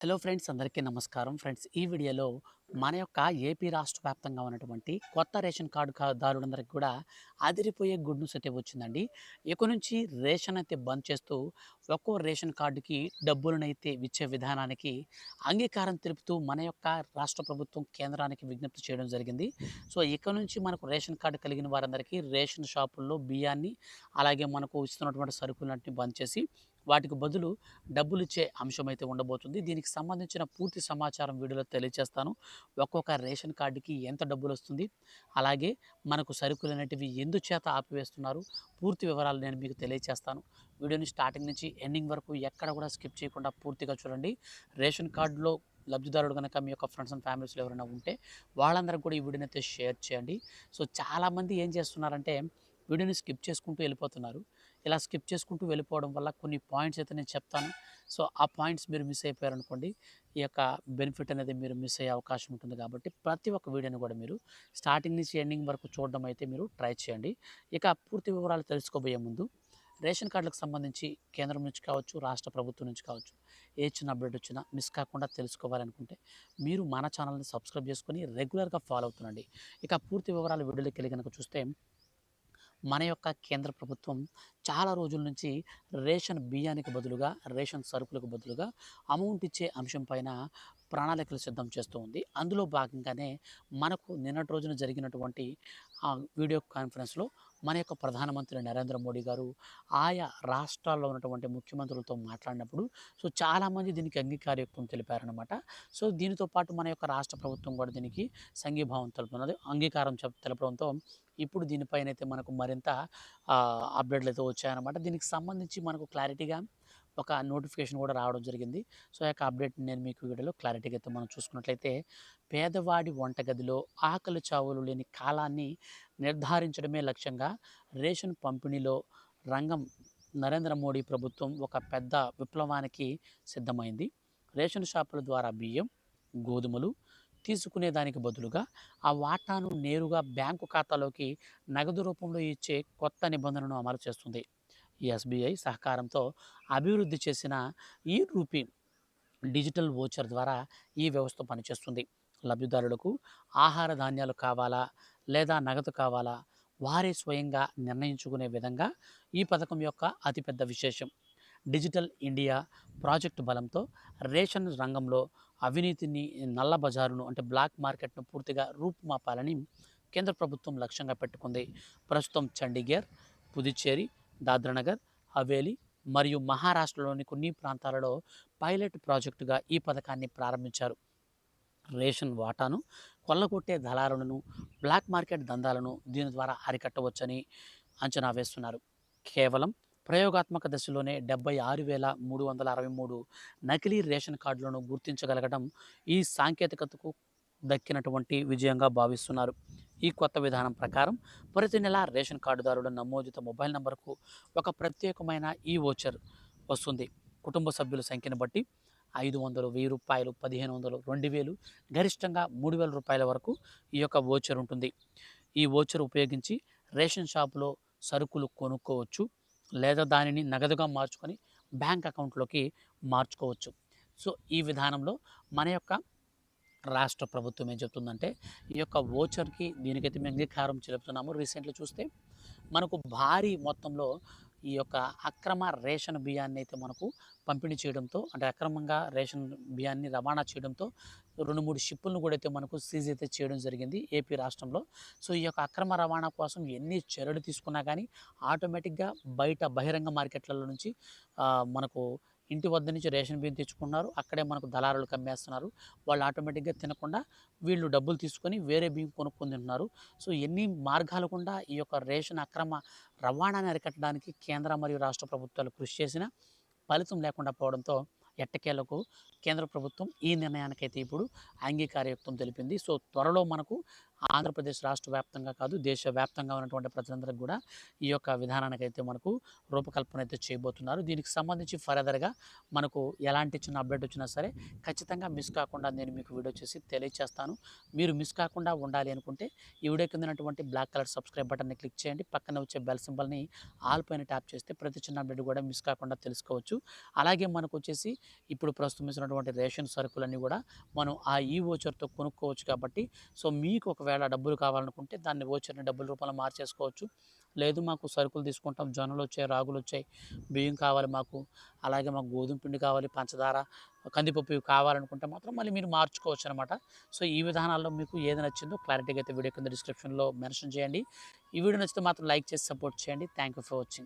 Hello friends, అందరికీ నమస్కారం. Friends, ఈ వీడియోలో మన యొక్క ఏపీ రాష్ట్ర వ్యాప్తంగా ఉన్నటువంటి కొత్త రేషన్ కార్డు దారులందరికీ కూడా అదిరిపోయే గుడ్ న్యూస్ అయితే వచ్చిందండి. ఇక నుంచి రేషన్ అయితే బంద్ చేస్తూ ఒక్కో రేషన్ కార్డుకి డబ్బులనైతే ఇచ్చే విధానానికి అంగీకారం తెలుపుతూ మన యొక్క రాష్ట్ర ప్రభుత్వం కేంద్రానికి విజ్ఞప్తి చేయడం జరిగింది. సో ఇక నుంచి మనకు రేషన్ కార్డు కలిగిన వారందరికీ రేషన్ షాపుల్లో బియ్యాన్ని, అలాగే మనకు ఇస్తున్నటువంటి సరుకులన్నిటిని బంద్ చేసి వాటికి బదులు డబ్బులిచ్చే అంశం అయితే ఉండబోతుంది. దీనికి సంబంధించిన పూర్తి సమాచారం వీడియోలో తెలియజేస్తాను. ఒక్కొక్క రేషన్ కార్డుకి ఎంత డబ్బులొస్తుంది, అలాగే మనకు సరుకులనేటివి ఎందుచేత ఆపివేస్తున్నారు, పూర్తి వివరాలు నేను మీకు తెలియజేస్తాను. వీడియోని స్టార్టింగ్ నుంచి ఎండింగ్ వరకు ఎక్కడ కూడా స్కిప్ చేయకుండా పూర్తిగా చూడండి. రేషన్ కార్డులో లబ్ధిదారుడు గనక మీ యొక్క ఫ్రెండ్స్ అండ్ ఫ్యామిలీస్‌లో ఎవరైనా ఉంటే వాళ్ళందరికి కూడా ఈ వీడియోని అయితే షేర్ చేయండి. సో చాలామంది ఏం చేస్తున్నారంటే వీడియోని స్కిప్ చేసుకుంటూ వెళ్ళిపోతున్నారు. ఇలా స్కిప్ చేసుకుంటూ వెళ్ళిపోవడం వల్ల కొన్ని పాయింట్స్ అయితే నేను చెప్తాను. సో ఆ పాయింట్స్ మీరు మిస్ అయిపోయారనుకోండి, ఈ యొక్క బెనిఫిట్ అనేది మీరు మిస్ అయ్యే అవకాశం ఉంటుంది. కాబట్టి ప్రతి ఒక్క వీడియోని కూడా మీరు స్టార్టింగ్ నుంచి ఎండింగ్ వరకు చూడడం అయితే మీరు ట్రై చేయండి. ఇక పూర్తి వివరాలు తెలుసుకోబోయే ముందు రేషన్ కార్డులకు సంబంధించి కేంద్రం నుంచి కావచ్చు, రాష్ట్ర ప్రభుత్వం నుంచి కావచ్చు, ఏ చిన్న అప్డేట్ వచ్చినా మిస్ కాకుండా తెలుసుకోవాలనుకుంటే మీరు మన ఛానల్ని సబ్స్క్రైబ్ చేసుకొని రెగ్యులర్గా ఫాలో అవుతుండండి. ఇక పూర్తి వివరాలు వీడియోలోకి వెళ్ళి కనుక చూస్తే, మన యొక్క కేంద్ర ప్రభుత్వం చాలా రోజుల నుంచి రేషన్ బియ్యానికి బదులుగా, రేషన్ సరుకులకు బదులుగా అమౌంట్ ఇచ్చే అంశం పైన ప్రణాళికలు సిద్ధం చేస్తూ ఉంది. అందులో భాగంగానే మనకు నిన్నటి రోజున జరిగినటువంటి వీడియో కాన్ఫరెన్స్‌లో మన యొక్క ప్రధానమంత్రి నరేంద్ర మోడీ గారు ఆయా రాష్ట్రాల్లో ఉన్నటువంటి ముఖ్యమంత్రులతో మాట్లాడినప్పుడు చాలామంది దీనికి అంగీకారయుక్తం తెలిపారనమాట. దీనితో పాటు మన యొక్క రాష్ట్ర ప్రభుత్వం కూడా దీనికి సంఘీభావం తెలుపుతున్నది. అంగీకారం తెలపడంతో ఇప్పుడు దీనిపైనైతే మనకు మరింత అప్డేట్లు అయితే వచ్చాయన్నమాట. దీనికి సంబంధించి మనకు క్లారిటీగా ఒక నోటిఫికేషన్ కూడా రావడం జరిగింది. ఆ యొక్క అప్డేట్ నేను మీకు వీడియోలో క్లారిటీగా అయితే మనం చూసుకున్నట్లయితే, పేదవాడి వంటగదిలో ఆకలి చావులు లేని కాలాన్ని నిర్ధారించడమే లక్ష్యంగా రేషన్ పంపిణీలో రంగం నరేంద్ర మోడీ ప్రభుత్వం ఒక పెద్ద విప్లవానికి సిద్ధమైంది. రేషన్ షాపుల ద్వారా బియ్యం, గోధుమలు తీసుకునే దానికి బదులుగా ఆ వాటాను నేరుగా బ్యాంకు ఖాతాలోకి నగదు రూపంలో ఇచ్చే కొత్త నిబంధనను అమలు చేస్తుంది. ఈ ఎస్బీఐ సహకారంతో అభివృద్ధి చేసిన ఈ రూపీ డిజిటల్ వోచర్ ద్వారా ఈ వ్యవస్థ పనిచేస్తుంది. లబ్ధిదారులకు ఆహార ధాన్యాలు కావాలా లేదా నగదు కావాలా, వారే స్వయంగా నిర్ణయించుకునే విధంగా ఈ పథకం యొక్క అతిపెద్ద విశేషం. డిజిటల్ ఇండియా ప్రాజెక్టు బలంతో రేషన్ రంగంలో అవినీతిని, నల్ల బజారును అంటే బ్లాక్ మార్కెట్ను పూర్తిగా రూపుమాపాలని కేంద్ర ప్రభుత్వం లక్ష్యంగా పెట్టుకుంది. ప్రస్తుతం చండీగఢ్, పుదుచ్చేరి, దాద్రానగర్ హవేలీ మరియు మహారాష్ట్రలోని కొన్ని ప్రాంతాలలో పైలట్ ప్రాజెక్టుగా ఈ పథకాన్ని ప్రారంభించారు. రేషన్ వాటాను కొల్లగొట్టే దళారులను, బ్లాక్ మార్కెట్ దందాలను దీని ద్వారా అరికట్టవచ్చని అంచనా వేస్తున్నారు. కేవలం ప్రయోగాత్మక దశలోనే 76,363 నకిలీ రేషన్ కార్డులను గుర్తించగలగడం ఈ సాంకేతికతకు దక్కినటువంటి విజయంగా భావిస్తున్నారు. ఈ కొత్త విధానం ప్రకారం ప్రతి నెల రేషన్ కార్డుదారుల నమోదిత మొబైల్ నంబర్కు ఒక ప్రత్యేకమైన ఈ వోచర్ వస్తుంది. కుటుంబ సభ్యుల సంఖ్యను బట్టి 500, రూ. 1000, 1500, 2000, గరిష్టంగా రూ. 3000 వరకు ఈ యొక్క వోచర్ ఉంటుంది. ఈ వోచర్ ఉపయోగించి రేషన్ షాపులో సరుకులు కొనుక్కోవచ్చు, లేదా దానిని నగదుగా మార్చుకొని బ్యాంక్ అకౌంట్లోకి మార్చుకోవచ్చు. ఈ విధానంలో మన యొక్క రాష్ట్ర ప్రభుత్వం ఏం చెప్తుందంటే, ఈ యొక్క వోచర్‌కి దీనికైతే మేము అంగీకారం తెలుపుతున్నాము. రీసెంట్‌లీ చూస్తే మనకు భారీ మొత్తంలో ఈ యొక్క అక్రమ రేషన్ బియ్యాన్ని అయితే మనకు పంపిణీ చేయడంతో, అంటే అక్రమంగా రేషన్ బియ్యాన్ని రవాణా చేయడంతో 2, 3 షిప్పులను కూడా అయితే మనకు సీజ్ అయితే చేయడం జరిగింది ఏపీ రాష్ట్రంలో. ఈ యొక్క అక్రమ రవాణా కోసం ఎన్ని చర్యలు తీసుకున్నా కానీ ఆటోమేటిక్‌గా బయట బహిరంగ మార్కెట్‌లలో నుంచి మనకు ఇంటి వద్ద నుంచి రేషన్ బియ్యం తెచ్చుకున్నారు. అక్కడే మనకు దళారులకు అమ్మేస్తున్నారు. వాళ్ళు ఆటోమేటిక్‌గా తినకుండా వీళ్ళు డబ్బులు తీసుకొని వేరే బియ్యం కొనుక్కొని తింటున్నారు. ఎన్ని మార్గాలు గుండా ఈ యొక్క రేషన్ అక్రమ రవాణాని అరికట్టడానికి కేంద్ర మరియు రాష్ట్ర ప్రభుత్వాలు కృషి చేసినా ఫలితం లేకుండా పోవడంతో ఎట్టకేలకు కేంద్ర ప్రభుత్వం ఈ నిర్ణయానికైతే ఇప్పుడు అంగీకారయుక్తం తెలిపింది. త్వరలో మనకు ఆంధ్రప్రదేశ్ రాష్ట్ర వ్యాప్తంగా కాదు, దేశవ్యాప్తంగా ఉన్నటువంటి ప్రజలందరికీ కూడా ఈ యొక్క విధానానికైతే మనకు రూపకల్పన అయితే చేయబోతున్నారు. దీనికి సంబంధించి ఫర్దర్‌గా మనకు ఎలాంటి చిన్న అప్డేట్ వచ్చినా సరే ఖచ్చితంగా మిస్ కాకుండా నేను మీకు వీడియో చేసి తెలియచేస్తాను. మీరు మిస్ కాకుండా ఉండాలి అనుకుంటే ఈ వీడియో కింద ఉన్నటువంటి బ్లాక్ కలర్ సబ్స్క్రైబ్ బటన్‌ని క్లిక్ చేయండి. పక్కన వచ్చే బెల్ సింబల్‌ని ఆల్ పైన ట్యాప్ చేస్తే ప్రతి చిన్న అప్డేట్ కూడా మిస్ కాకుండా తెలుసుకోవచ్చు. అలాగే మనకొచ్చేసి ఇప్పుడు ప్రస్తుతం ఇస్తున్నటువంటి రేషన్ సరుకులన్నీ కూడా మనం ఆ ఈ వోచర్‌తో కొనుక్కోవచ్చు కాబట్టి మీకు ఒకవేళ డబ్బులు కావాలనుకుంటే దాన్ని వోచర్‌ని డబ్బుల రూపంలో మార్చేసుకోవచ్చు. లేదు మాకు సరుకులు తీసుకుంటాం, జొన్నలొచ్చాయి, రాగులొచ్చాయి, బియ్యం కావాలి మాకు, అలాగే మాకు గోధుమ పిండి కావాలి, పంచదార, కందిపప్పు ఇవి కావాలనుకుంటే మాత్రం మళ్ళీ మీరు మార్చుకోవచ్చనమాట. ఈ విధానాల్లో మీకు ఏది నచ్చిందో క్లారిటీగా అయితే వీడియో కింద డిస్క్రిప్షన్‌లో మెన్షన్ చేయండి. ఈ వీడియో నచ్చితే మాత్రం లైక్ చేసి సపోర్ట్ చేయండి. Thank you for watching.